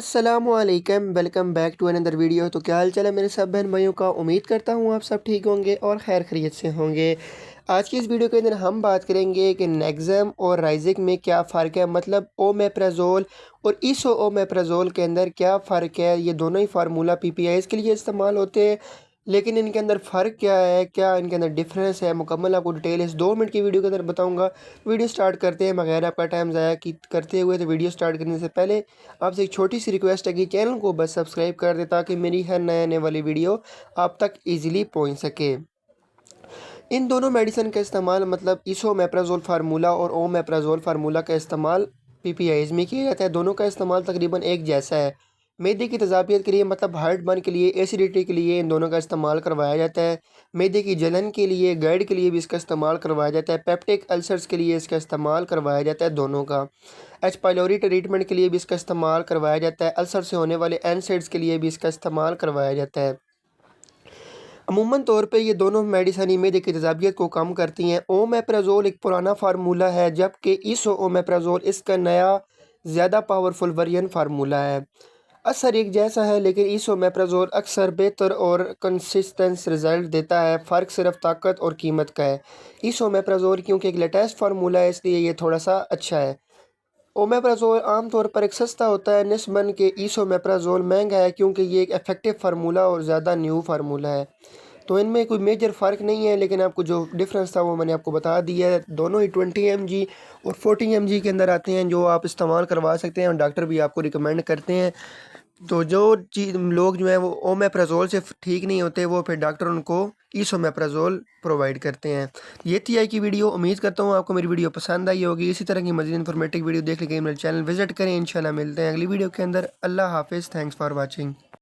अस्सलामुअलैकुम, welcome back to another video. तो क्या हाल चाल है मेरे सब बहन भाइयों का। उम्मीद करता हूँ आप सब ठीक होंगे और खैर खैरियत से होंगे। आज की इस वीडियो के अंदर हम बात करेंगे कि नेक्ज़म और राइज़िक में क्या फ़र्क है, मतलब ओमेप्राज़ोल और इसोओमेप्राज़ोल के अंदर क्या फ़र्क है। ये दोनों ही फार्मूला पीपीआईज़ के लिए इस्तेमाल होते हैं, लेकिन इनके अंदर फ़र्क क्या है, क्या इनके अंदर डिफरेंस है, मुकम्मल आपको डिटेल इस 2 मिनट की वीडियो के अंदर बताऊंगा। वीडियो स्टार्ट करते हैं बगैर आपका टाइम ज़ाया करते हुए। तो वीडियो स्टार्ट करने से पहले आपसे एक छोटी सी रिक्वेस्ट है कि चैनल को बस सब्सक्राइब कर दें, ताकि मेरी हर नए आने वाली वीडियो आप तक ईजिली पहुँच सके। इन दोनों मेडिसिन का इस्तेमाल, मतलब इसोमेप्राज़ोल फार्मूला और ओमेप्राज़ोल फार्मूला का इस्तेमाल पीपीआईज़ में किया जाता है। दोनों का इस्तेमाल तकरीबन एक जैसा है। मैदे की तज़ाबियत के लिए, मतलब हार्ट बर्न के लिए, एसिडिटी के लिए इन दोनों का इस्तेमाल करवाया जाता है। मैदे की जलन के लिए, गैड के लिए भी इसका इस्तेमाल करवाया जाता है। पेप्टिक अल्सर्स के लिए इसका इस्तेमाल करवाया जाता है दोनों का। एच पाइलोरी ट्रीटमेंट के लिए भी इसका इस्तेमाल करवाया जाता है। अल्सर से होने वाले एनसेड्स के लिए भी इसका इस्तेमाल करवाया जाता है। अमूमन तौर पे ये दोनों मेडिसिन मैदे की तेज़ाबियत को कम करती हैं। ओमेप्राज़ोल एक पुराना फार्मूला है, जबकि इसोओमेप्राज़ोल इसका नया ज़्यादा पावरफुल वेरिएंट फार्मूला है। असर एक जैसा है, लेकिन इसोमेप्राज़ोल अक्सर बेहतर और कंसिस्टेंट रिज़ल्ट देता है। फ़र्क सिर्फ ताकत और कीमत का है। इसोमेप्राज़ोल क्योंकि एक लेटेस्ट फार्मूला है, इसलिए ये थोड़ा सा अच्छा है। ओमेप्राज़ोल आमतौर पर एक सस्ता होता है निस्बतन के इसोमेप्राज़ोल महंगा है, क्योंकि ये एक इफ़ेक्टिव फार्मूला और ज़्यादा न्यू फार्मूला है। तो इनमें कोई मेजर फ़र्क नहीं है, लेकिन आपको जो डिफरेंस था वो मैंने आपको बता दिया है। दोनों ही 20 mg और 40 mg के अंदर आते हैं, जो आप इस्तेमाल करवा सकते हैं और डॉक्टर भी आपको रिकमेंड करते हैं। तो जो चीज़ लोग जो हैं वो ओमेप्राज़ोल से ठीक नहीं होते, वो फिर डॉक्टर उनको इसोमेप्राज़ोल प्रोवाइड करते हैं। ये थी आज की वीडियो। उम्मीद करता हूँ आपको मेरी वीडियो पसंद आई होगी। इसी तरह की मज़ीद इन्फॉर्मेटिव वीडियो देखने के लिए मेरे चैनल विजिट करें। इंशाल्लाह मिलते हैं अगली वीडियो के अंदर। अल्लाह हाफिज़। Thanks for watching.